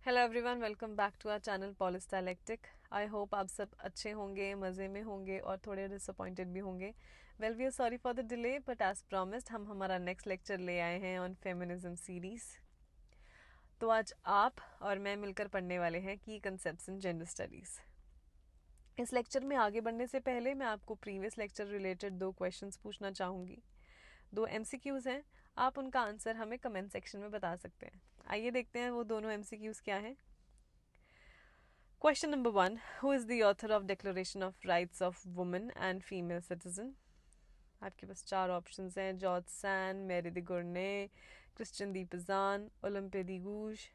Hello everyone, welcome back to our channel polis dialectic. I hope आप सब अच्छे होंगे, मज़े में होंगे और थोड़े डिसअपॉइंटेड भी होंगे। Well, we are sorry for the delay, but as promised हम हमारा नेक्स्ट लेक्चर ले आए हैं ऑन फेमिनिज्म सीरीज। तो आज आप और मैं मिलकर पढ़ने वाले हैं की कंसेप्ट्स इन जेंडर स्टडीज़। इस लेक्चर में आगे बढ़ने से पहले मैं आपको प्रीवियस लेक्चर रिलेटेड 2 क्वेश्चंस पूछना चाहूँगी। 2 एमसीक्यूज़ हैं, आप उनका आंसर हमें कमेंट सेक्शन में बता सकते हैं। आइए देखते हैं वो दोनों एमसीक्यूज़ क्या हैं। Question number 1. Who is the author of Declaration of Rights of Women and Female Citizen? आपके पास 4 ऑप्शंस हैं: George San, Mary the गोर्ने, Christian the पिजान, ओलंपे the goose.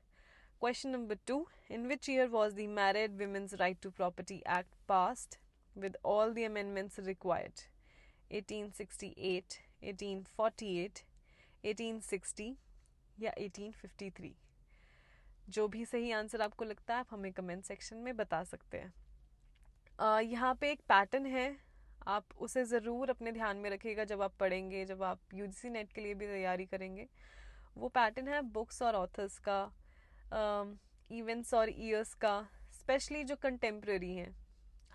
Question number 2. In which year was the Married Women's Right to Property Act passed with all the amendments required? 1868, 1848, 1860 या 1853? जो भी सही answer आपको लगता है आप हमें कमेंट सेक्शन में बता सकते हैं। यहाँ पे एक पैटर्न है, आप उसे ज़रूर अपने ध्यान में रखिएगा जब आप पढ़ेंगे, जब आप यूजीसी नेट के लिए भी तैयारी करेंगे। वो पैटर्न है बुक्स और ऑथर्स का, इवेंट्स और ईयर्स का, स्पेशली जो कंटेम्प्रेरी हैं।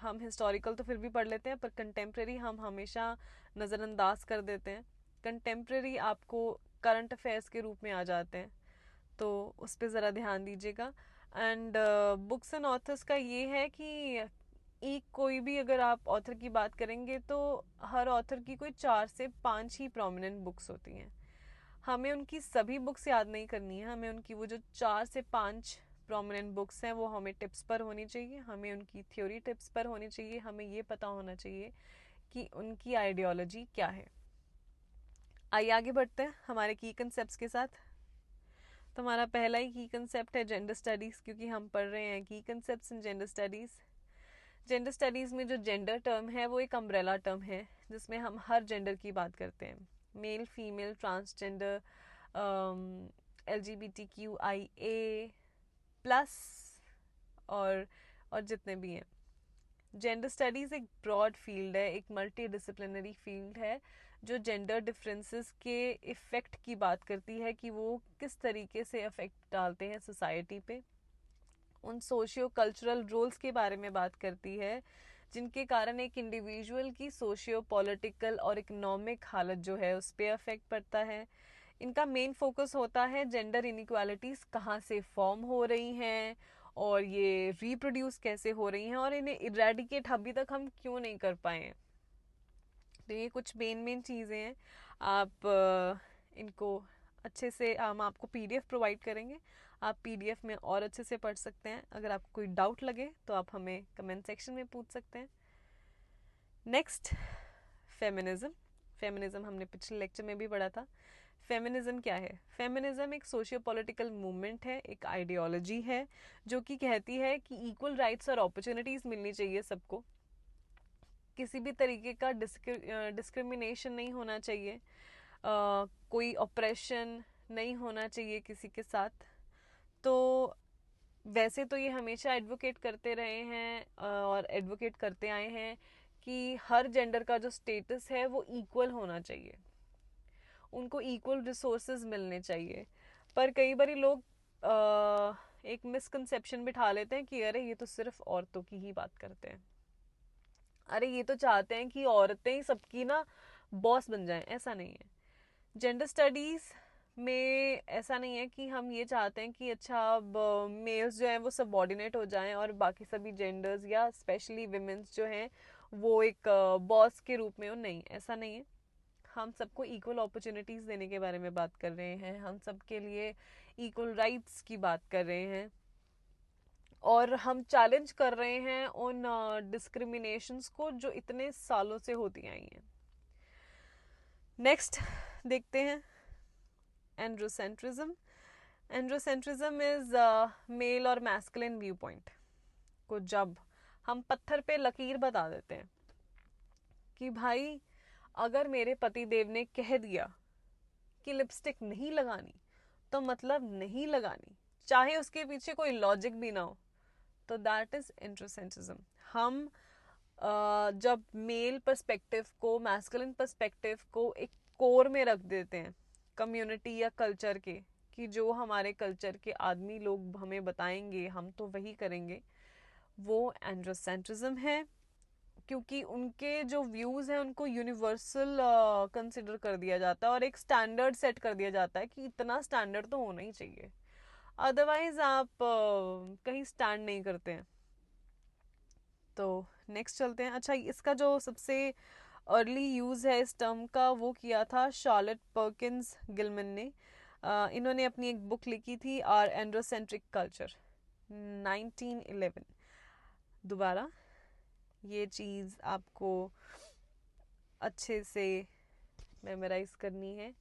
हम हिस्टोरिकल तो फिर भी पढ़ लेते हैं, पर कंटेम्प्रेरी हम हमेशा नज़रअंदाज कर देते हैं। कंटेम्प्रेरी आपको करंट अफेयर्स के रूप में आ जाते हैं, तो उस पर ज़रा ध्यान दीजिएगा। एंड बुक्स एंड ऑथर्स का ये है कि एक कोई भी अगर आप ऑथर की बात करेंगे तो हर ऑथर की कोई 4 से 5 ही प्रोमिनेंट बुक्स होती हैं। हमें उनकी सभी बुक्स याद नहीं करनी है, हमें उनकी वो जो 4 से 5 प्रोमिनेंट बुक्स हैं वो हमें टिप्स पर होनी चाहिए, हमें उनकी थ्योरी टिप्स पर होनी चाहिए, हमें ये पता होना चाहिए कि उनकी आइडियोलॉजी क्या है। आइए आगे बढ़ते हैं हमारे की कंसेप्ट्स के साथ। तो हमारा पहला ही की कंसेप्ट है जेंडर स्टडीज़, क्योंकि हम पढ़ रहे हैं की कंसेप्ट्स इन जेंडर स्टडीज़। जेंडर स्टडीज़ में जो जेंडर टर्म है वो एक अम्ब्रेला टर्म है जिसमें हम हर जेंडर की बात करते हैं: male, female, transgender, LGBTQIA plus और जितने भी हैं। जेंडर स्टडीज़ एक ब्रॉड फील्ड है, एक मल्टी डिसिप्लिनरी फील्ड है जो जेंडर डिफरेंसेस के इफ़ेक्ट की बात करती है कि वो किस तरीके से इफ़ेक्ट डालते हैं सोसाइटी पे। उन सोशियो कल्चरल रोल्स के बारे में बात करती है जिनके कारण एक इंडिविजुअल की सोशियो पॉलिटिकल और इकोनॉमिक हालत जो है उस पर अफेक्ट पड़ता है। इनका मेन फोकस होता है जेंडर इनइक्वालिटीज़ कहाँ से फॉर्म हो रही हैं और ये रिप्रोड्यूस कैसे हो रही हैं और इन्हें इरेडिकेट अभी तक हम क्यों नहीं कर पाए हैं। तो ये कुछ मेन चीज़ें हैं। आप इनको अच्छे से हम आपको पीडीएफ प्रोवाइड करेंगे, आप पीडीएफ में और अच्छे से पढ़ सकते हैं। अगर आपको कोई डाउट लगे तो आप हमें कमेंट सेक्शन में पूछ सकते हैं। Next, feminism. फेमिनिज्म हमने पिछले लेक्चर में भी पढ़ा था। फेमिनिज्म क्या है? फेमिनिज्म एक सोशियो पॉलिटिकल मूवमेंट है, एक आइडियोलॉजी है जो कि कहती है कि इक्वल राइट्स और अपॉर्चुनिटीज़ मिलनी चाहिए सबको, किसी भी तरीके का डिस्क्रिमिनेशन नहीं होना चाहिए, कोई ऑपरेशन नहीं होना चाहिए किसी के साथ। तो वैसे तो ये हमेशा एडवोकेट करते रहे हैं और एडवोकेट करते आए हैं कि हर जेंडर का जो स्टेटस है वो इक्वल होना चाहिए, उनको इक्वल रिसोर्सेज मिलने चाहिए। पर कई बार लोग एक मिसकंसेप्शन बिठा लेते हैं कि अरे ये तो सिर्फ औरतों की ही बात करते हैं, अरे ये तो चाहते हैं कि औरतें ही सबकी ना बॉस बन जाएं। ऐसा नहीं है। जेंडर स्टडीज़ में ऐसा नहीं है कि हम ये चाहते हैं कि अच्छा अब मेल्स जो हैं वो सबऑर्डिनेट हो जाएं और बाकी सभी जेंडर्स या स्पेशली विमेंस जो हैं वो एक बॉस के रूप में हो। नहीं, ऐसा नहीं है। हम सबको इक्वल अपॉर्चुनिटीज़ देने के बारे में बात कर रहे हैं, हम सबके लिए इक्वल राइट्स की बात कर रहे हैं और हम चैलेंज कर रहे हैं उन डिस्क्रिमिनेशंस को जो इतने सालों से होती आई हैं। नेक्स्ट देखते हैं एंड्रोसेंट्रिज्म। एंड्रोसेंट्रिज्म इज मेल और मैस्कुलिन व्यू पॉइंट को जब हम पत्थर पे लकीर बता देते हैं कि भाई अगर मेरे पति देव ने कह दिया कि लिपस्टिक नहीं लगानी तो मतलब नहीं लगानी, चाहे उसके पीछे कोई लॉजिक भी ना हो, तो दैट इज एंड्रोसेंट्रिज्म। हम जब मेल पर्सपेक्टिव को, मैस्कुलिन पर्सपेक्टिव को एक कोर में रख देते हैं कम्युनिटी या कल्चर के कि जो हमारे कल्चर के आदमी लोग हमें बताएंगे हम तो वही करेंगे, वो एंड्रोसेंट्रिज्म है। क्योंकि उनके जो व्यूज़ हैं उनको यूनिवर्सल कंसिडर कर दिया जाता है और एक स्टैंडर्ड सेट कर दिया जाता है कि इतना स्टैंडर्ड तो होना ही चाहिए, अदरवाइज आप कहीं स्टैंड नहीं करते हैं। तो नेक्स्ट चलते हैं। अच्छा, इसका जो सबसे अर्ली यूज़ है इस टर्म का वो किया था शार्लेट पर्किंस गिलमन ने। इन्होंने अपनी एक बुक लिखी थी आर एंड्रोसेंट्रिक कल्चर 1911। दोबारा ये चीज़ आपको अच्छे से मेमोराइज करनी है।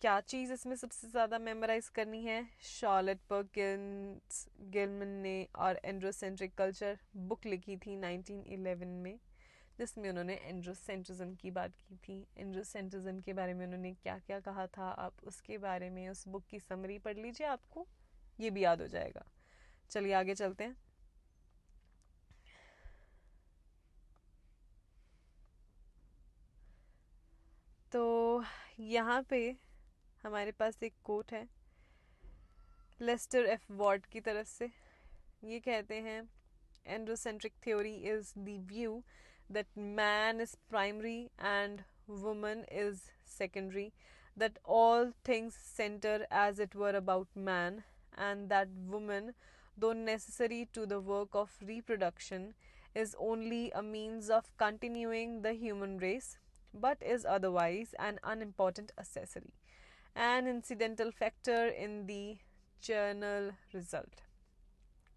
क्या चीज़ इसमें सबसे ज़्यादा मेमोराइज करनी है? शार्लेट पर्किंस गिलमन ने और एंड्रोसेंट्रिक कल्चर बुक लिखी थी 1911 में, जिसमें उन्होंने एंड्रोसेंट्रिज्म की बात की थी। एंड्रोसेंट्रिज्म के बारे में उन्होंने क्या क्या कहा था, आप उसके बारे में उस बुक की समरी पढ़ लीजिए, आपको ये भी याद हो जाएगा। चलिए आगे चलते हैं। तो यहाँ पे हमारे पास एक कोट है लेस्टर एफ वॉर्ड की तरफ से। ये कहते हैं androcentric theory is the view that man is primary and woman is secondary, that all things center as it were about man, and that woman, though necessary to the work of reproduction, is only a means of continuing the human race, but is otherwise an unimportant accessory, an incidental factor in the journal result।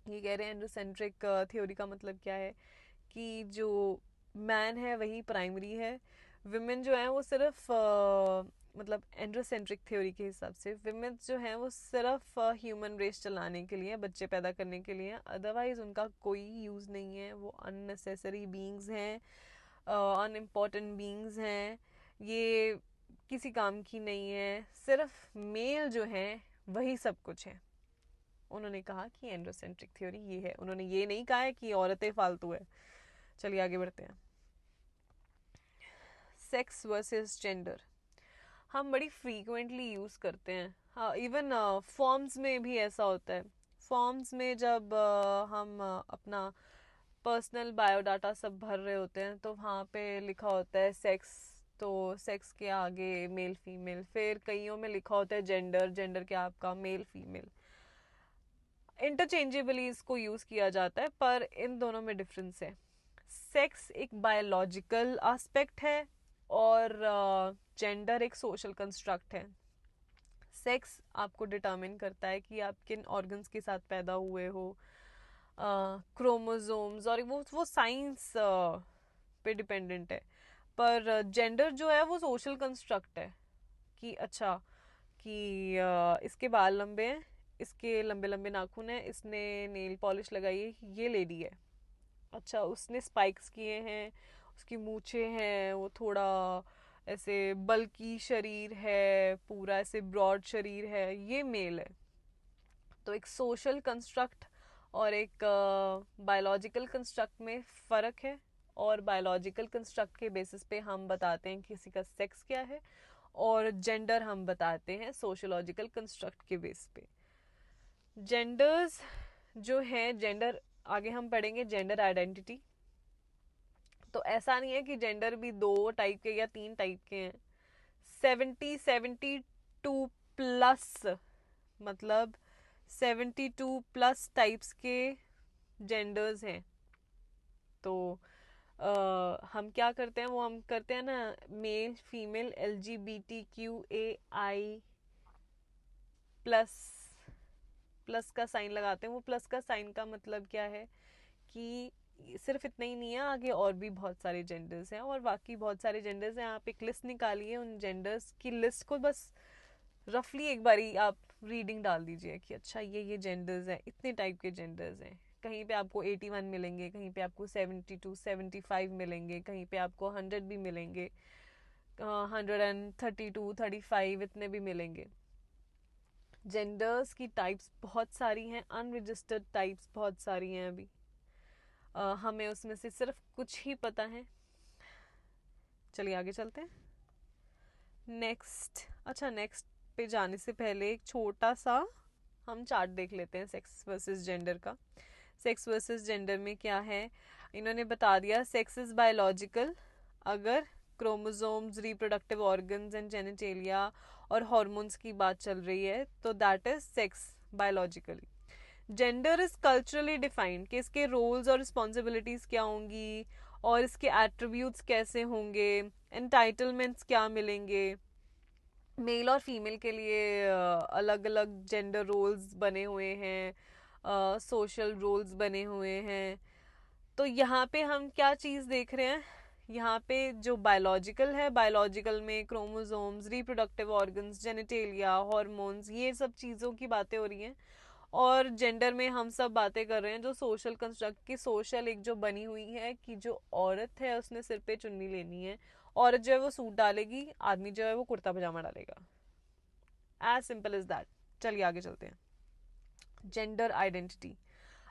ये कह रहे हैं androcentric theory का मतलब क्या है कि जो मैन है वही प्राइमरी है, विमेन जो है वो सिर्फ मतलब एंड्रोसेंट्रिक थ्योरी के हिसाब से विमेन जो है वो सिर्फ ह्यूमन रेस चलाने के लिए, बच्चे पैदा करने के लिए, अदरवाइज उनका कोई यूज़ नहीं है, वो अननेसेसरी बीइंग्स हैं, अनइम्पॉर्टेंट बीइंग्स हैं, ये किसी काम की नहीं है, सिर्फ मेल जो है वही सब कुछ है। उन्होंने कहा कि एंड्रोसेंट्रिक थ्योरी ये है, उन्होंने ये नहीं कहा है कि औरतें फालतू है। चलिए आगे बढ़ते हैं। सेक्स वर्सेस जेंडर हम बड़ी फ्रीक्वेंटली यूज़ करते हैं। हाँ, इवन फॉर्म्स में भी ऐसा होता है। फॉर्म्स में जब हम अपना पर्सनल बायोडाटा सब भर रहे होते हैं तो वहाँ पे लिखा होता है सेक्स, तो सेक्स के आगे मेल फीमेल, फिर कईयों में लिखा होता है जेंडर, जेंडर के आपका मेल फीमेल, इंटरचेंजेबली इसको यूज़ किया जाता है, पर इन दोनों में डिफरेंस है। सेक्स एक बायोलॉजिकल एस्पेक्ट है और जेंडर एक सोशल कंस्ट्रक्ट है। सेक्स आपको डिटर्मिन करता है कि आप किन ऑर्गन्स के साथ पैदा हुए हो, क्रोमोसोम्स, और वो साइंस पे डिपेंडेंट है। पर जेंडर जो है वो सोशल कंस्ट्रक्ट है कि अच्छा कि इसके बाल लंबे हैं, इसके लंबे लंबे नाखून हैं, इसने नेल पॉलिश लगाई है, ये लेडी है। अच्छा, उसने स्पाइक्स किए हैं, उसकी मूछें हैं, वो थोड़ा ऐसे बल्की शरीर है, पूरा ऐसे ब्रॉड शरीर है, ये मेल है। तो एक सोशल कंस्ट्रक्ट और एक बायोलॉजिकल कंस्ट्रक्ट में फ़र्क है, और बायोलॉजिकल कंस्ट्रक्ट के बेसिस पे हम बताते हैं किसी का सेक्स क्या है, और जेंडर हम बताते हैं सोशोलॉजिकल कंस्ट्रक्ट के बेस पे। जेंडर्स जो है, जेंडर आगे हम पढ़ेंगे जेंडर आइडेंटिटी। तो ऐसा नहीं है कि जेंडर भी 2 टाइप के या 3 टाइप के हैं, 72 प्लस, मतलब 72 प्लस टाइप्स के जेंडर्स हैं। तो हम क्या करते हैं, वो हम करते हैं ना, male female LGBTQAI plus, plus का साइन लगाते हैं। वो प्लस का साइन का मतलब क्या है कि सिर्फ इतना ही नहीं है, आगे और भी बहुत सारे जेंडर्स हैं, और बाकी बहुत सारे जेंडर्स हैं। आप एक लिस्ट निकालिए, उन जेंडर्स की लिस्ट को बस रफली एक बारी आप रीडिंग डाल दीजिए कि अच्छा ये जेंडर्स हैं, इतने टाइप के जेंडर्स हैं। कहीं पे आपको 81 मिलेंगे, कहीं पे आपको 72 75 मिलेंगे, कहीं पे आपको 100 भी मिलेंगे, 132 35 इतने भी मिलेंगे। जेंडर्स की टाइप्स बहुत सारी हैं, अनरजिस्टर्ड टाइप्स बहुत सारी हैं अभी। हमें उसमें से सिर्फ कुछ ही पता है। चलिए आगे चलते हैं। नेक्स्ट, अच्छा नेक्स्ट पे जाने से पहले एक छोटा सा हम चार्ट देख लेते हैं सेक्स वर्सेस जेंडर का। सेक्स वर्सेस जेंडर में क्या है, इन्होंने बता दिया सेक्स इज बायोलॉजिकल अगर chromosomes, reproductive organs and genitalia और हॉर्मोन्स की बात चल रही है तो that is sex biologically. Gender is culturally defined कि इसके रोल्स और रिस्पॉन्सिबिलिटीज क्या होंगी और इसके एट्रीब्यूट्स कैसे होंगे, एंटाइटलमेंट्स क्या मिलेंगे। मेल और फीमेल के लिए अलग अलग जेंडर रोल्स बने हुए हैं, सोशल रोल्स बने हुए हैं। तो यहाँ पे हम क्या चीज़ देख रहे हैं, यहाँ पे जो बायोलॉजिकल है, बायोलॉजिकल में chromosomes, reproductive organs, genitalia, hormones, ये सब चीज़ों की बातें हो रही हैं। और जेंडर में हम सब बातें कर रहे हैं जो सोशल कंस्ट्रक्ट की, सोशल एक जो बनी हुई है कि जो औरत है उसने सिर पे चुन्नी लेनी है, औरत जो है वो सूट डालेगी, आदमी जो है वो कुर्ता पजामा डालेगा। As simple is that. चलिए आगे चलते हैं। Gender identity,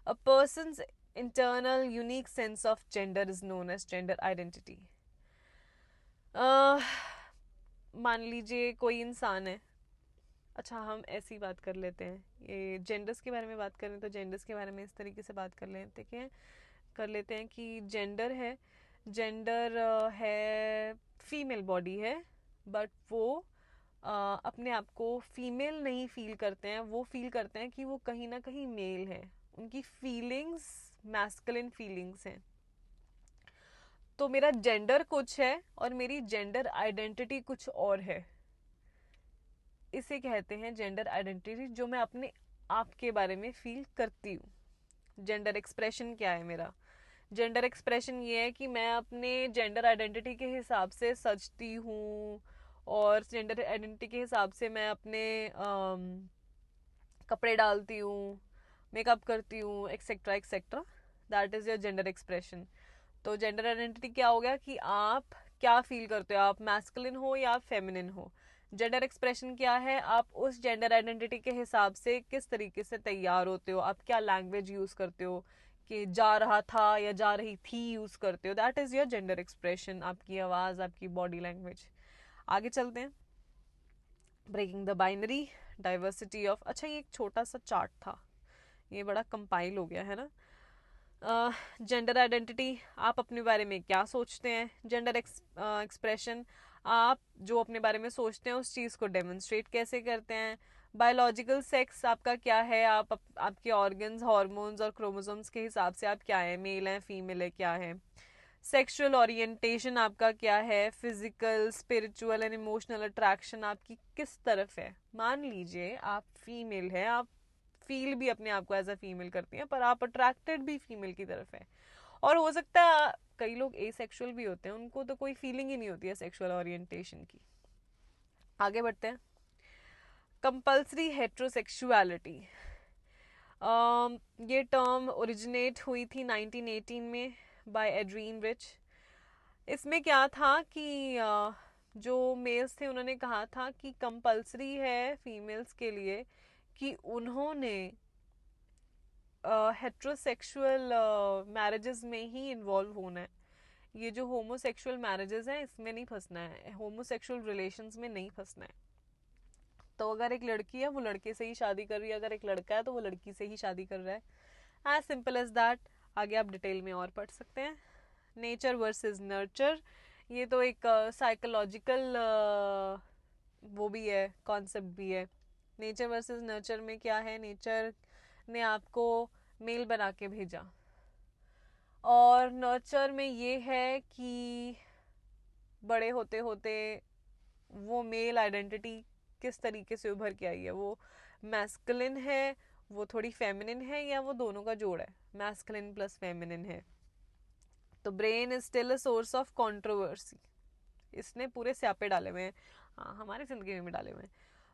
a persons internal unique sense of gender is known as gender identity. मान लीजिए कोई इंसान है, अच्छा हम ऐसी बात कर लेते हैं, ये जेंडर्स के बारे में बात करें तो जेंडर्स के बारे में इस तरीके से बात कर लेते हैं, कर लेते हैं कि जेंडर है, जेंडर है, फीमेल बॉडी है, बट वो अपने आप को फीमेल नहीं फील करते हैं, वो फील करते हैं कि वो कहीं ना कहीं मेल है, उनकी फीलिंग्स मैस्कुलिन फीलिंग्स हैं। तो मेरा जेंडर कुछ है और मेरी जेंडर आइडेंटिटी कुछ और है, इसे कहते हैं जेंडर आइडेंटिटी, जो मैं अपने आप के बारे में फील करती हूँ। जेंडर एक्सप्रेशन क्या है मेरा, जेंडर एक्सप्रेशन ये है कि मैं अपने जेंडर आइडेंटिटी के हिसाब से सजती हूँ और जेंडर आइडेंटिटी के हिसाब से मैं अपने कपड़े डालती हूँ, मेकअप करती हूँ, etcetera etcetera. That is your gender expression. तो जेंडर आइडेंटिटी क्या हो गया कि आप क्या फील करते हो, आप मैस्कुलिन हो या आप फेमिनिन हो। जेंडर एक्सप्रेशन क्या है, आप उस जेंडर आइडेंटिटी के हिसाब से किस तरीके से तैयार होते हो, आप क्या लैंग्वेज यूज करते हो, कि जा रहा था या जा रही थी यूज करते हो, that is your gender expression. आपकी आवाज, आपकी बॉडी लैंग्वेज। आगे चलते हैं। Breaking the binary, diversity of, अच्छा ये एक छोटा सा चार्ट था, ये बड़ा कंपाइल हो गया है ना। जेंडर आइडेंटिटी, आप अपने बारे में क्या सोचते हैं। जेंडर एक्सप्रेशन, आप जो अपने बारे में सोचते हैं उस चीज़ को डेमोन्स्ट्रेट कैसे करते हैं। बायोलॉजिकल सेक्स आपका क्या है, आपके ऑर्गन्स, हार्मोन्स और क्रोमोसोम्स के हिसाब से आप क्या है, मेल है, फीमेल है, क्या है। सेक्सुअल ओरिएंटेशन आपका क्या है, physical, spiritual and emotional attraction आपकी किस तरफ है। मान लीजिए आप फीमेल है, आप फील भी अपने आप को एज अ फीमेल करती हैं, पर आप अट्रैक्टेड भी फीमेल की तरफ है। और हो सकता है कई लोग एसेक्सुअल भी होते हैं, उनको तो कोई फीलिंग ही नहीं होती है सेक्सुअल ओरिएंटेशन की। आगे बढ़ते हैं। कंपल्सरी हेट्रोसेक्सुअलिटी, ये टर्म ओरिजिनेट हुई थी 1918 में बाय एड्रीन रिच। इसमें क्या था कि जो मेल्स थे उन्होंने कहा था कि कंपल्सरी है फीमेल्स के लिए कि उन्होंने हेट्रोसेक्सुअल मैरिजेस में ही इन्वॉल्व होना है। ये जो होमोसेक्सुअल मैरिजेस हैं इसमें नहीं फंसना है, होमोसेक्सुअल रिलेशंस में नहीं फंसना है। तो अगर एक लड़की है वो लड़के से ही शादी कर रही है, अगर एक लड़का है तो वो लड़की से ही शादी कर रहा है। As simple as that. आगे आप डिटेल में और पढ़ सकते हैं। नेचर वर्सेस नर्चर, ये तो एक साइकोलॉजिकल वो भी है, कॉन्सेप्ट भी है। नेचर वर्सेस नर्चर में क्या है, नेचर ने आपको मेल बना के भेजा और नर्चर में ये है कि बड़े होते होते वो मेल आइडेंटिटी किस तरीके से उभर के आई है, वो मैस्कुलिन है, वो थोड़ी फेमिनिन है, या वो दोनों का जोड़ है, मैस्कुलिन प्लस फेमिनिन है। तो brain is still a source of controversy, इसने पूरे स्यापे डाले हुए हैं, हाँ हमारी जिंदगी में भी डाले हुए हैं।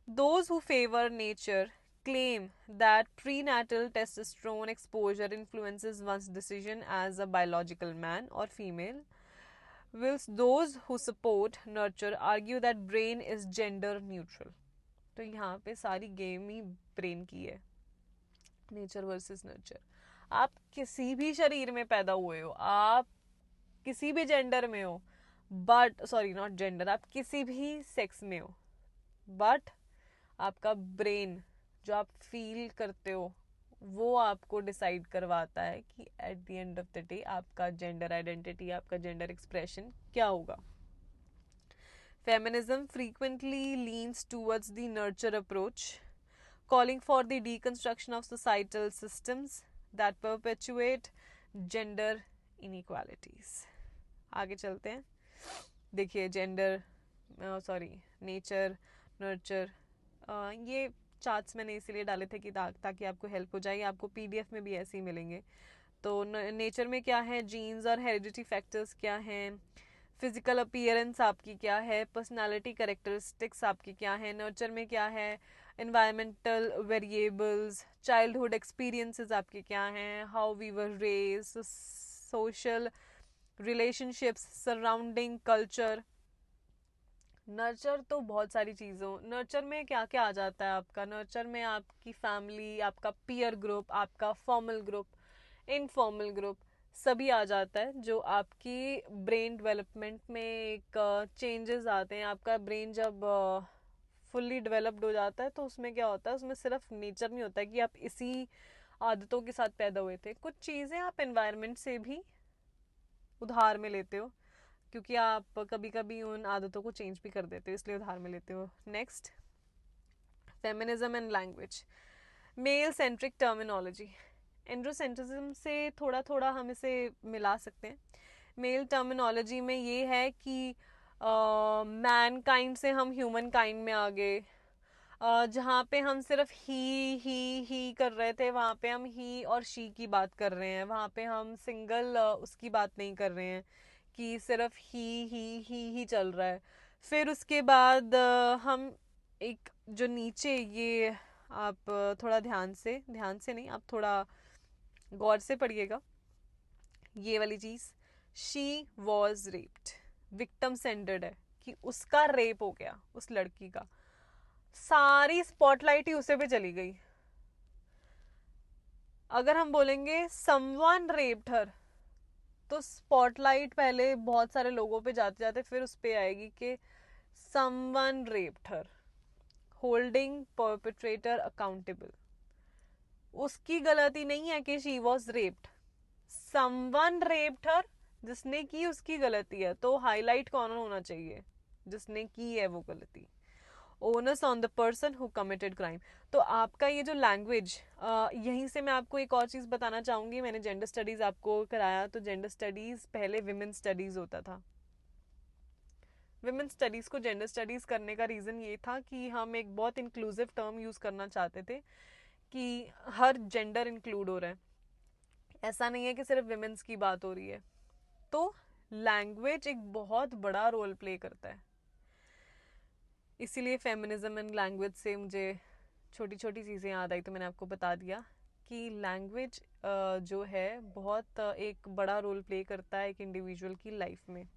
Those who favor nature claim that prenatal testosterone exposure influences one's decision as a biological man or female, whilst those who support nurture argue that brain is gender neutral. तो यहाँ पे सारी गेम ही ब्रेन की है। Nature versus nurture, आप किसी भी शरीर में पैदा हुए हो, आप किसी भी जेंडर में हो, बट सॉरी नॉट जेंडर, आप किसी भी सेक्स में हो, बट आपका ब्रेन जो आप फील करते हो वो आपको डिसाइड करवाता है कि eight the end of the day आपका जेंडर आइडेंटिटी, आपका जेंडर एक्सप्रेशन क्या होगा. Feminism frequently leans towards the nurture approach, calling for the deconstruction of societal systems that perpetuate gender inequalities. आगे चलते हैं. देखिए जेंडर, सॉरी, नेचर, नर्चर, ये charts मैंने इसीलिए डाले थे कि ताकि आपको हेल्प हो जाए. आपको पीडीएफ में भी ऐसे ही मिलेंगे. तो नेचर में क्या है, जीन्स और हेरिडिटी फैक्टर्स क्या हैं, फिजिकल अपीयरेंस आपकी क्या है, पर्सनालिटी कैरेक्टरिस्टिक्स आपकी क्या है. नर्चर में क्या है, environmental variables, childhood experiences आपके क्या हैं, how we were raised, social relationships, surrounding culture. Nurture तो बहुत सारी चीज़ों, नर्चर में क्या क्या आ जाता है आपका. नर्चर में आपकी फैमिली, आपका पीयर ग्रुप, आपका फॉर्मल ग्रुप, इनफॉर्मल ग्रुप, सभी आ जाता है जो आपकी ब्रेन डेवलपमेंट में एक चेंजेस आते हैं. आपका ब्रेन जब फुल्ली डेवलप्ड हो जाता है तो उसमें क्या होता है, उसमें सिर्फ नेचर नहीं होता है कि आप इसी आदतों के साथ पैदा हुए थे. कुछ चीज़ें आप एनवायरनमेंट से भी उधार में लेते हो, क्योंकि आप कभी कभी उन आदतों को चेंज भी कर देते हो, इसलिए उधार में लेते हो. Next, feminism and language. Male centric terminology. Androcentrism से थोड़ा थोड़ा हम इसे मिला सकते हैं. मेल टर्मिनोलॉजी में ये है कि मैन काइंड से हम ह्यूमन काइंड में आ गए. जहाँ पे हम सिर्फ ही कर रहे थे, वहाँ पे हम ही और शी की बात कर रहे हैं. वहाँ पे हम सिंगल उसकी बात नहीं कर रहे हैं कि सिर्फ ही चल रहा है. फिर उसके बाद हम एक जो नीचे ये, आप थोड़ा ध्यान से नहीं, आप थोड़ा गौर से पढ़िएगा ये वाली चीज़. She was raped, victim centred है कि उसका रेप हो गया, उस लड़की का. सारी स्पॉटलाइट ही उसे पे चली गई. अगर हम बोलेंगे समवन रेप्ड हर, तो स्पॉटलाइट पहले बहुत सारे लोगों पे जाते जाते फिर उस पे आएगी कि someone raped her, holding perpetrator accountable. उसकी गलती नहीं है कि she was raped, someone raped her, जिसने की उसकी गलती है. तो हाईलाइट कौन होना चाहिए, जिसने की है वो गलती. Onus on the person who committed crime. तो आपका ये जो लैंग्वेज, यहीं से मैं आपको एक और चीज़ बताना चाहूँगी. मैंने जेंडर स्टडीज़ आपको कराया, तो जेंडर स्टडीज़ पहले विमेन स्टडीज़ होता था. विमेन स्टडीज़ को जेंडर स्टडीज़ करने का रीज़न ये था कि हम एक बहुत इंक्लूसिव टर्म यूज़ करना चाहते थे कि हर जेंडर इंक्लूड हो रहा है. ऐसा नहीं है कि सिर्फ विमेंस की बात हो रही है. तो लैंग्वेज एक बहुत बड़ा रोल प्ले करता है. इसीलिए फेमिनिज्म एंड लैंग्वेज से मुझे छोटी छोटी चीज़ें याद आई, तो मैंने आपको बता दिया कि लैंग्वेज जो है बहुत एक बड़ा रोल प्ले करता है एक इंडिविजुअल की लाइफ में.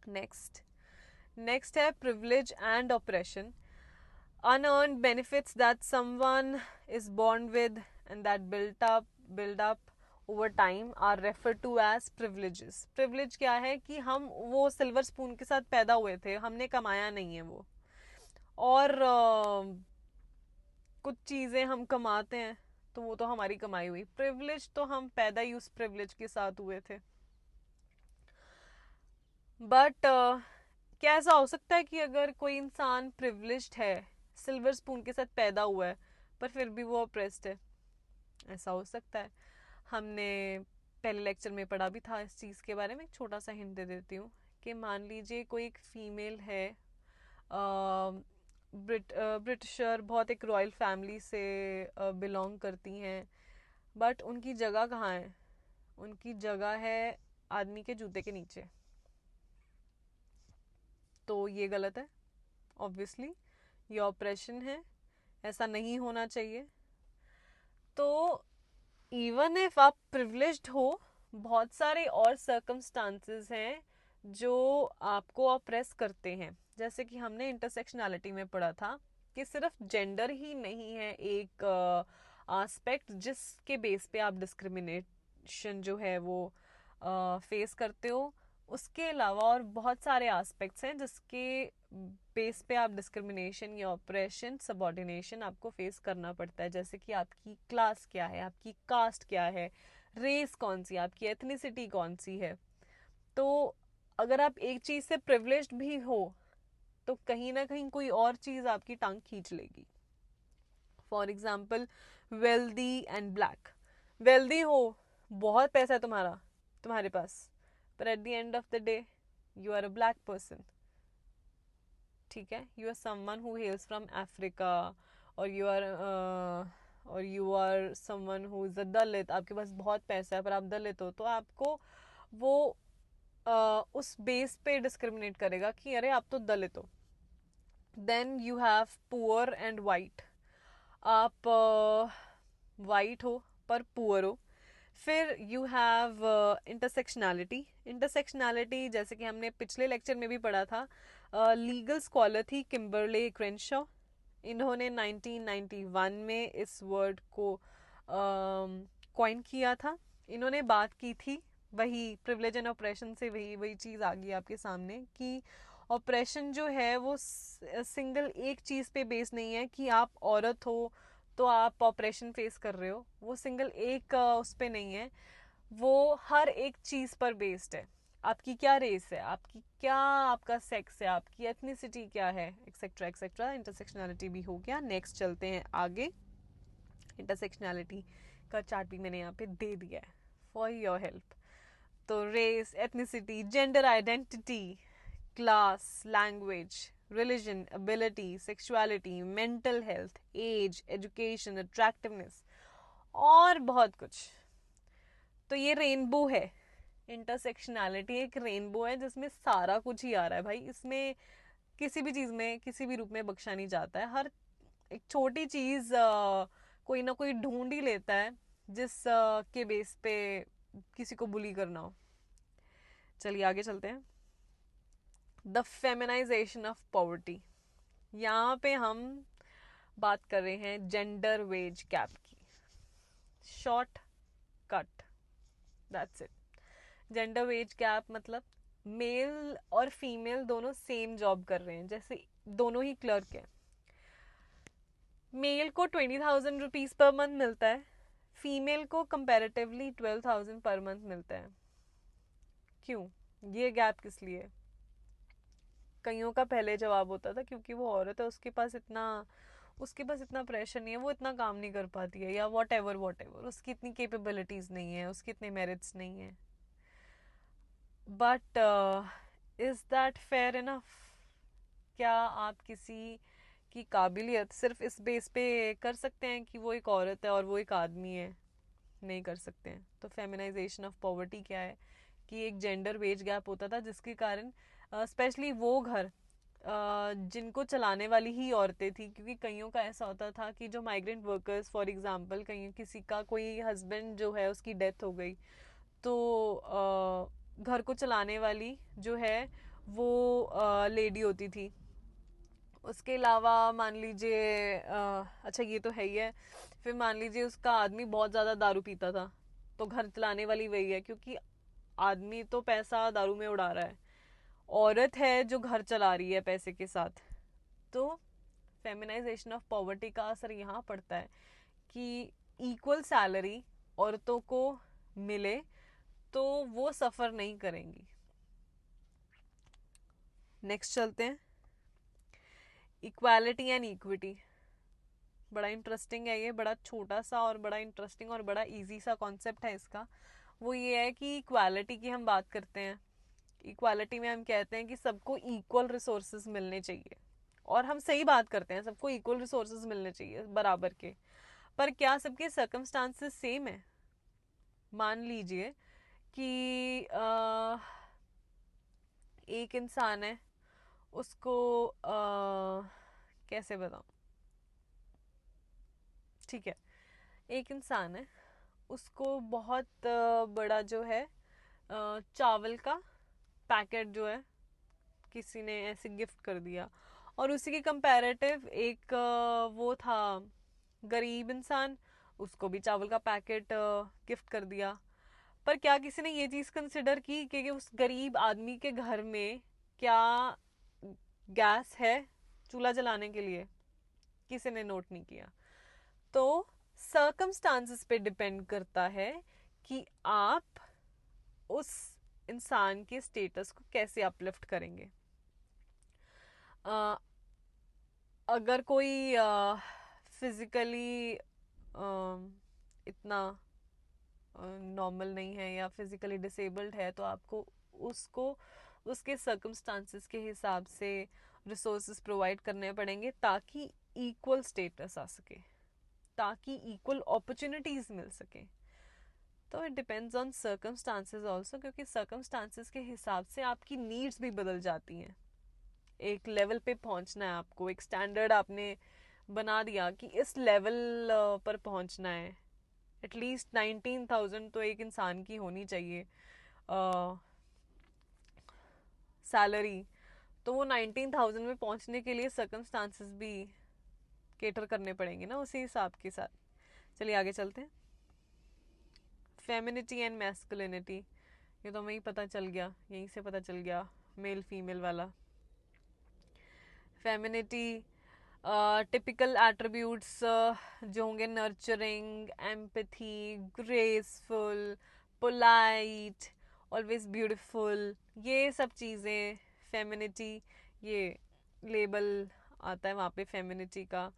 नेक्स्ट है privilege and operation. unearned benefits that someone is born with and that build up over time are referred to as privileges. privilege क्या है कि हम वो सिल्वर स्पून के साथ पैदा हुए थे, हमने कमाया नहीं है वो. और कुछ चीज़ें हम कमाते हैं तो वो तो हमारी कमाई हुई. प्रिविलेज तो हम पैदा ही उस प्रिविलेज के साथ हुए थे. बट क्या ऐसा हो सकता है कि अगर कोई इंसान प्रिविलेज्ड है, सिल्वर स्पून के साथ पैदा हुआ है, पर फिर भी वो ऑप्रेस्ड है? ऐसा हो सकता है. हमने पहले लेक्चर में पढ़ा भी था इस चीज़ के बारे में. एक छोटा सा हिंट दे देती हूँ कि मान लीजिए कोई एक फीमेल है, ब्रिटिशर, बहुत एक रॉयल फैमिली से बिलोंग करती हैं, बट उनकी जगह कहाँ है? उनकी जगह है आदमी के जूते के नीचे. तो ये गलत है ऑब्वियसली, ये ऑपरेशन है, ऐसा नहीं होना चाहिए. तो इवन इफ आप प्रिविलेज्ड हो, बहुत सारे और सर्कमस्टांसेस हैं जो आपको ऑप्रेस करते हैं. जैसे कि हमने इंटरसेक्शनैलिटी में पढ़ा था कि सिर्फ जेंडर ही नहीं है एक एस्पेक्ट जिसके बेस पे आप डिस्क्रिमिनेशन जो है वो फेस करते हो. उसके अलावा और बहुत सारे एस्पेक्ट्स हैं जिसके बेस पे आप डिस्क्रिमिनेशन या ऑपरेशन सबऑर्डिनेशन आपको फेस करना पड़ता है, जैसे कि आपकी क्लास क्या है, आपकी कास्ट क्या है, रेस कौन सी, आपकी एथनिसिटी कौन सी है। तो अगर आप एक चीज़ से प्रिविलेज्ड भी हो तो कहीं ना कहीं कोई और चीज़ आपकी टांग खींच लेगी। For example wealthy and black. Wealthy हो, बहुत पैसा है तुम्हारे पास, पर at the end of the day you are a black person. ठीक है, you are someone who hails from Africa, और you are someone who is a Dalit. आपके पास बहुत पैसा है पर आप दलित हो, तो आपको वो उस बेस पे डिस्क्रिमिनेट करेगा कि अरे आप तो दलित हो। Then you have poor and white. आप वाइट हो पर पुअर हो। फिर यू हैव इंटरसेक्शनैलिटी। इंटरसेक्शनैलिटी जैसे कि हमने पिछले लेक्चर में भी पढ़ा था, लीगल स्कॉलर थी किम्बरले क्रेंशॉ। इन्होंने 1991 में इस वर्ड को कॉइन किया था। इन्होंने बात की थी वही प्रिविलेज एंड ऑपरेशन से, वही वही चीज़ आ गई आपके सामने कि ऑपरेशन जो है वो सिंगल एक चीज़ पे बेस नहीं है कि आप औरत हो तो आप ऑपरेशन फेस कर रहे हो। वो सिंगल एक उस पे नहीं है, वो हर एक चीज़ पर बेस्ड है। आपकी क्या रेस है, आपकी क्या आपका सेक्स है, आपकी एथनिसिटी क्या है, एक्सेट्रा एक्सेट्रा। इंटरसेक्शनैलिटी भी हो गया। नेक्स्ट चलते हैं आगे। इंटरसेक्शनैलिटी का चार्ट भी मैंने यहाँ पे दे दिया है फॉर योर हेल्प। तो race, ethnicity, gender identity, class, language, religion, ability, sexuality, mental health, age, education, attractiveness और बहुत कुछ। तो ये रेनबो है। इंटरसेक्शनैलिटी एक रेनबो है जिसमें सारा कुछ ही आ रहा है भाई। इसमें किसी भी चीज़ में किसी भी रूप में बख्शा नहीं जाता है। हर एक छोटी चीज़ कोई ना कोई ढूंढ ही लेता है जिस के बेस पे किसी को बुली करना हो। चलिए आगे चलते हैं। The feminisation of poverty. यहाँ पे हम बात कर रहे हैं जेंडर वेज गैप की। Short cut, that's it. Gender wage gap मतलब मेल और फीमेल दोनों सेम जॉब कर रहे हैं, जैसे दोनों ही क्लर्क हैं। मेल को 20,000 रुपीज पर मंथ मिलता है, फीमेल को कंपैरेटिवली 12,000 पर मंथ मिलता है। क्यों, ये गैप किस लिए? कईयों का पहले जवाब होता था क्योंकि वो औरत है, उसके पास इतना प्रेशर नहीं है, वो इतना काम नहीं कर पाती है, या वॉट एवर उसकी इतनी कैपेबिलिटीज नहीं है, उसके इतने मेरिट्स नहीं है। But is that fair enough? क्या आप किसी की काबिलियत सिर्फ इस बेस पे कर सकते हैं कि वो एक औरत है और वो एक आदमी है? नहीं कर सकते हैं। तो फेमिनाइजेशन ऑफ पॉवर्टी क्या है कि एक जेंडर वेज गैप होता था जिसके कारण स्पेशली वो घर जिनको चलाने वाली ही औरतें थी, क्योंकि कईयों का ऐसा होता था कि जो माइग्रेंट वर्कर्स, फॉर एग्जांपल कहीं किसी का कोई हस्बैंड जो है उसकी डेथ हो गई, तो घर को चलाने वाली जो है वो लेडी होती थी। उसके अलावा मान लीजिए अच्छा ये तो है ही है, फिर मान लीजिए उसका आदमी बहुत ज़्यादा दारू पीता था, तो घर चलाने वाली वही है, क्योंकि आदमी तो पैसा दारू में उड़ा रहा है, औरत है जो घर चला रही है पैसे के साथ। तो फेमिनाइजेशन ऑफ पॉवर्टी का असर यहाँ पड़ता है कि इक्वल सैलरी औरतों को मिले तो वो सफ़र नहीं करेंगी। नेक्स्ट चलते हैं, इक्वालिटी एंड इक्विटी। बड़ा इंटरेस्टिंग है ये, बड़ा छोटा सा और बड़ा इंटरेस्टिंग और बड़ा इजी सा कॉन्सेप्ट है इसका। वो ये है कि इक्वालिटी की हम बात करते हैं। इक्वालिटी में हम कहते हैं कि सबको इक्वल रिसोर्सेज मिलने चाहिए, और हम सही बात करते हैं, सबको इक्वल रिसोर्सेज मिलने चाहिए बराबर के। पर क्या सबके सर्कमस्टांसेस सेम है? मान लीजिए कि एक इंसान है, उसको कैसे बताऊं, ठीक है, एक इंसान है, उसको बहुत बड़ा जो है चावल का पैकेट जो है किसी ने ऐसे गिफ्ट कर दिया, और उसी के कंपैरेटिव एक वो था गरीब इंसान, उसको भी चावल का पैकेट गिफ्ट कर दिया। पर क्या किसी ने ये चीज कंसिडर की कि उस गरीब आदमी के घर में क्या गैस है चूल्हा जलाने के लिए? किसी ने नोट नहीं किया। तो सर्कमस्टांसेस पे डिपेंड करता है कि आप उस इंसान के स्टेटस को कैसे अपलिफ्ट करेंगे। अ, अगर कोई फिजिकली इतना नॉर्मल नहीं है या फिजिकली डिसेबल्ड है, तो आपको उसको उसके सर्कमस्टांसेस के हिसाब से रिसोर्सेज प्रोवाइड करने पड़ेंगे ताकि इक्वल स्टेटस आ सके, ताकि इक्वल अपॉर्चुनिटीज मिल सके। तो it depends on circumstances also, क्योंकि सर्कमस्टांसेस के हिसाब से आपकी नीड्स भी बदल जाती हैं। एक लेवल पे पहुंचना है आपको, एक स्टैंडर्ड आपने बना दिया कि इस लेवल पर पहुंचना है, एटलीस्ट 19,000 तो एक इंसान की होनी चाहिए सैलरी। तो वो 19,000 में पहुंचने के लिए सर्कमस्टांसेस भी केटर करने पड़ेंगे ना उसी हिसाब के साथ। चलिए आगे चलते हैं। फेमिनिटी एंड मैस्कुलिनिटी, ये तो हमें ही पता चल गया, यहीं से पता चल गया मेल फीमेल वाला। फेमिनिटी टिपिकल एट्रीब्यूट्स जो होंगे nurturing, empathy, graceful, polite, always beautiful, ये सब चीज़ें फेमिनिटी, ये लेबल आता है वहाँ पे फेमिनिटी का।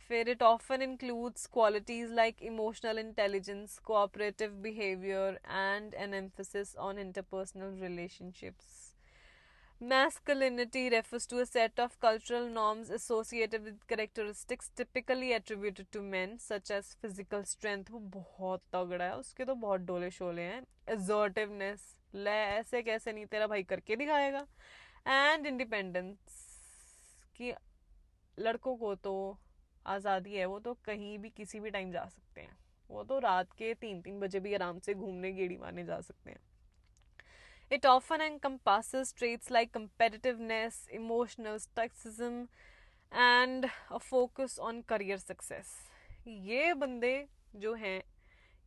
फिर it often includes qualities like emotional intelligence, cooperative behaviour and N emphasis on interpersonal relationships. Masculinity refers to a set of cultural norms associated with characteristics typically attributed to men, such as physical strength, वो बहुत तगड़ा है, उसके तो बहुत डोले शोले हैं, assertiveness, ले ऐसे कैसे नहीं तेरा भाई करके दिखाएगा, and independence, कि लड़कों को तो आज़ादी है, वो तो कहीं भी किसी भी टाइम जा सकते हैं, वो तो रात के 3-3 बजे भी आराम से घूमने गेड़ी मारने जा सकते हैं. It often encompasses traits like competitiveness, emotional stoicism, and a focus on career success. ये बंदे जो हैं,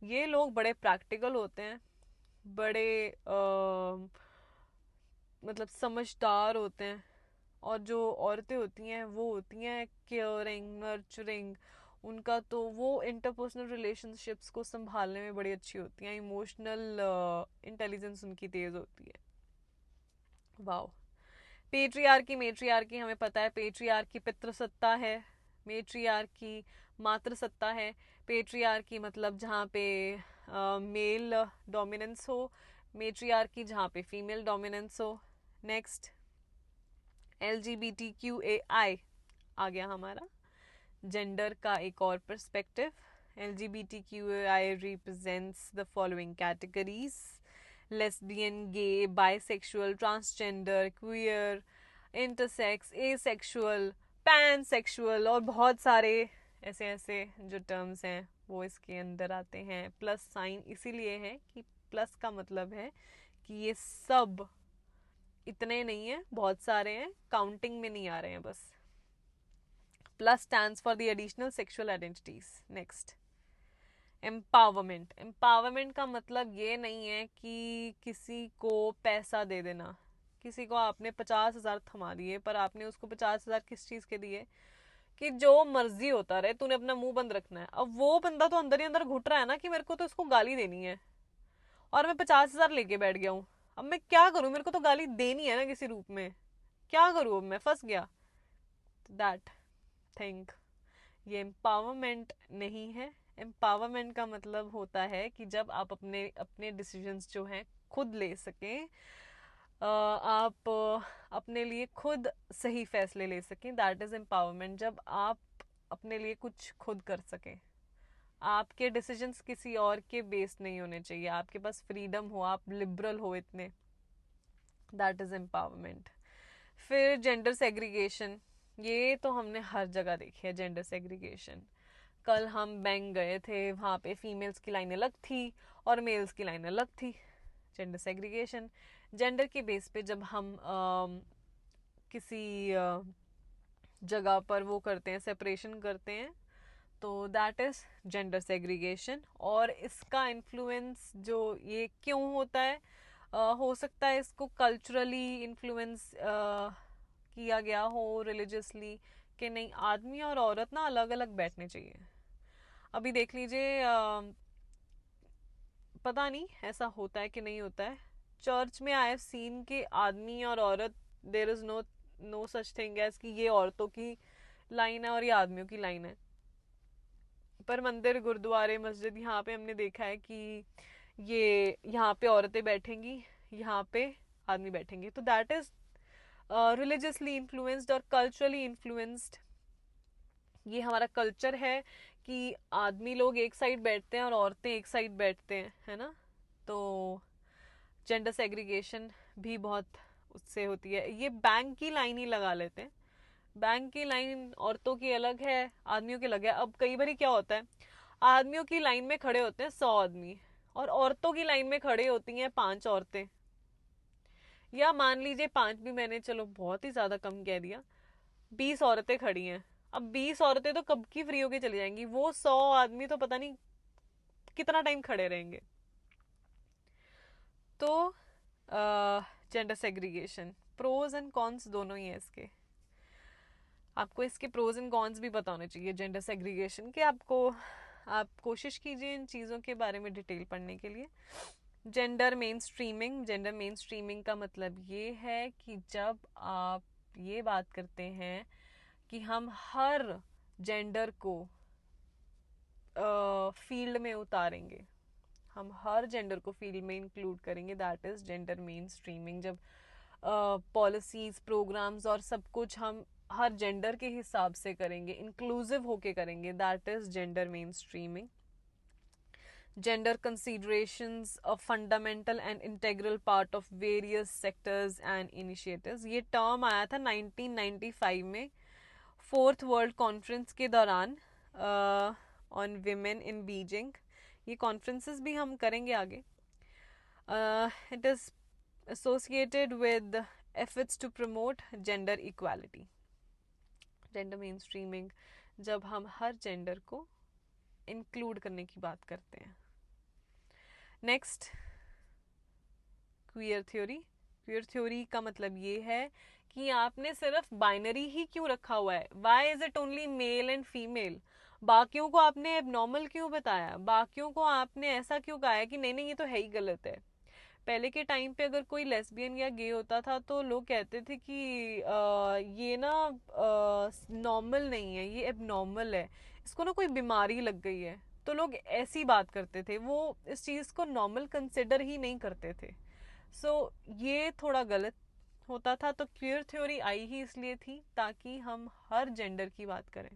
ये लोग बड़े प्रैक्टिकल होते हैं, बड़े मतलब समझदार होते हैं, और जो औरतें होती हैं वो होती हैं केयरिंग, नर्चरिंग, उनका तो वो इंटरपर्सनल रिलेशनशिप्स को संभालने में बड़ी अच्छी होती हैं, इमोशनल इंटेलिजेंस उनकी तेज होती है. वाओ. पेट्रियार्की मेट्रियार्की हमें पता है, पेट्रियार्की पितृसत्ता है, मेट्रियार्की मातृसत्ता है. पेट्रियार्की मतलब जहाँ पे मेल डोमिनेंस हो, मेट्रियार्की जहाँ पे फीमेल डोमिनेंस हो. नेक्स्ट LGBTQAI आ गया हमारा जेंडर का एक और perspective. LGBTQAI represents the following categories: lesbian, gay, bisexual, transgender, queer, intersex, asexual, pansexual, और बहुत सारे ऐसे ऐसे जो टर्म्स हैं वो इसके अंदर आते हैं. प्लस साइन इसीलिए है कि प्लस का मतलब है कि ये सब इतने नहीं है, बहुत सारे हैं, काउंटिंग में नहीं आ रहे हैं बस. Plus stands for the additional sexual identities. Next empowerment. Empowerment का मतलब ये नहीं है कि किसी को पैसा दे देना. किसी को आपने 50,000 थमा दिए, पर आपने उसको 50,000 किस चीज के दिए? कि जो मर्जी होता रहे, तूने अपना मुंह बंद रखना है. अब वो बंदा तो अंदर ही अंदर घुट रहा है ना कि मेरे को तो इसको गाली देनी है, और मैं 50,000 लेके बैठ गया हूँ. अब मैं क्या करूं, मेरे को तो गाली देनी है ना किसी रूप में, क्या करूं, अब मैं फंस गया. दैट थिंक ये एम्पावरमेंट नहीं है. एम्पावरमेंट का मतलब होता है कि जब आप अपने अपने डिसीजंस जो हैं खुद ले सकें, आप अपने लिए खुद सही फैसले ले सकें. That is empowerment. जब आप अपने लिए कुछ खुद कर सकें, आपके डिसीजंस किसी और के बेस्ड नहीं होने चाहिए, आपके पास फ्रीडम हो, आप लिबरल हो इतने. That is empowerment. फिर जेंडर सेग्रीगेशन, ये तो हमने हर जगह देखी है जेंडर सेग्रीगेशन. कल हम बैंक गए थे, वहाँ पे फीमेल्स की लाइन अलग थी और मेल्स की लाइन अलग थी. Gender segregation. जेंडर के बेस पे जब हम किसी जगह पर वो करते हैं, सेपरेशन करते हैं, तो दैट इज जेंडर सेग्रीगेशन। और इसका इन्फ्लुएंस जो ये क्यों होता है, हो सकता है इसको कल्चरली इन्फ्लुएंस किया गया हो, रिलीजियसली, कि नहीं आदमी और औरत ना अलग अलग बैठने चाहिए। अभी देख लीजिए, पता नहीं ऐसा होता है कि नहीं होता है। चर्च में आई हैव सीन के आदमी और औरत, there is no such thing as कि ये औरतों की लाइन है और ये आदमियों की लाइन है। पर मंदिर, गुरुद्वारे, मस्जिद, यहाँ पे हमने देखा है कि ये यहाँ पे औरतें बैठेंगी, यहाँ पे आदमी बैठेंगे। तो दैट इज रिलीजियसली इन्फ्लुएंस्ड और कल्चरली इन्फ्लुएंस्ड। ये हमारा कल्चर है कि आदमी लोग एक साइड बैठते हैं और औरतें एक साइड बैठते हैं, है ना। तो जेंडर सेग्रीगेशन भी बहुत उससे होती है। ये बैंक की लाइन ही लगा लेते हैं, बैंक की लाइन औरतों की अलग है, आदमियों की अलग है। अब कई बार क्या होता है, आदमियों की लाइन में खड़े होते हैं 100 आदमी और औरतों की लाइन में खड़े होती हैं 5 औरतें, या मान लीजिए 5 भी मैंने चलो बहुत ही ज्यादा कम कह दिया, 20 औरतें खड़ी हैं। अब 20 औरतें तो कब की फ्री होके चली जाएंगी, वो 100 आदमी तो पता नहीं कितना टाइम खड़े रहेंगे। तो gender segregation, pros and cons दोनों ही है इसके। आपको इसके प्रोज एंड कॉन्स भी पता होने चाहिए जेंडर सेग्रीगेशन के। आप कोशिश कीजिए इन चीज़ों के बारे में डिटेल पढ़ने के लिए। Gender main streaming, gender main streaming का मतलब ये है कि जब आप ये बात करते हैं कि हम हर जेंडर को फील्ड में उतारेंगे, हम हर जेंडर को फील्ड में इंक्लूड करेंगे, that is gender mainstreaming. जब पॉलिसीज, प्रोग्राम्स और सब कुछ हम हर जेंडर के हिसाब से करेंगे, इंक्लूसिव होके करेंगे, that is gender main streaming. Gender considerations a fundamental and integral part of various sectors and initiatives। ये टर्म आया था 1995 में फोर्थ वर्ल्ड कॉन्फ्रेंस के दौरान ऑन विमेन इन बीजिंग। ये कॉन्फ्रेंसेस भी हम करेंगे आगे। It is associated with efforts to promote gender equality. Gender mainstreaming, जब हम हर जेंडर को इंक्लूड करने की बात करते हैं। Next, queer theory. Queer theory का मतलब ये है कि आपने सिर्फ बाइनरी ही क्यों रखा हुआ है, why is it only male and female. बाकियों को आपने एबनॉर्मल क्यों बताया, बाकियों को आपने ऐसा क्यों कहा है कि नहीं नहीं ये तो है ही गलत है। पहले के टाइम पे अगर कोई लेस्बियन या गे होता था तो लोग कहते थे कि ये ना नॉर्मल नहीं है, ये एबनॉर्मल है, इसको ना कोई बीमारी लग गई है। तो लोग ऐसी बात करते थे, वो इस चीज़ को नॉर्मल कंसिडर ही नहीं करते थे। सो ये थोड़ा गलत होता था। तो क्वियर थ्योरी आई ही इसलिए थी ताकि हम हर जेंडर की बात करें।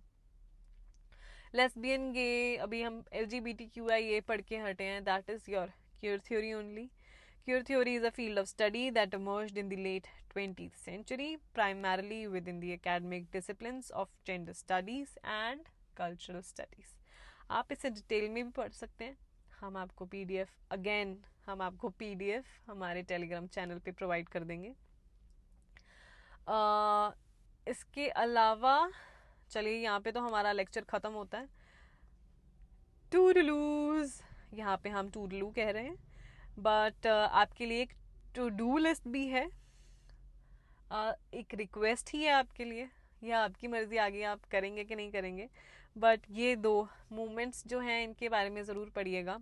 लेस्बियन, गे, अभी हम LGBTQIA पढ़ के हटे हैं, that is your queer theory only. Queer theory is a field of study that emerged in the late 20th century, primarily within the academic disciplines of gender studies and cultural studies। आप इसे detail में भी पढ़ सकते हैं। हम आपको PDF हमारे टेलीग्राम चैनल पे प्रोवाइड कर देंगे। इसके अलावा चलिए, यहाँ पे तो हमारा लेक्चर ख़त्म होता है। टूडलूज, यहाँ पे हम टूडलू कह रहे हैं, बट आपके लिए एक टू डू लिस्ट भी है। एक रिक्वेस्ट ही है आपके लिए, या आपकी मर्जी आगे आप करेंगे कि नहीं करेंगे। बट ये 2 मूवमेंट्स जो हैं इनके बारे में ज़रूर पढ़िएगा।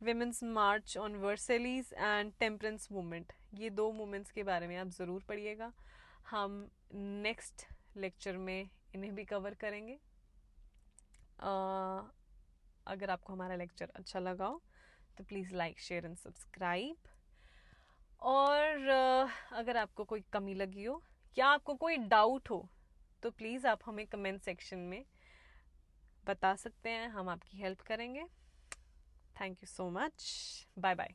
Women's march on Versailles and temperance movement, ये 2 मूवमेंट्स के बारे में आप ज़रूर पढ़िएगा। हम नेक्स्ट लेक्चर में इन्हें भी कवर करेंगे। अगर आपको हमारा लेक्चर अच्छा लगा हो तो please like, share and subscribe. और अगर आपको कोई कमी लगी हो या आपको कोई डाउट हो तो प्लीज़ आप हमें कमेंट सेक्शन में बता सकते हैं, हम आपकी हेल्प करेंगे। Thank you so much, bye bye.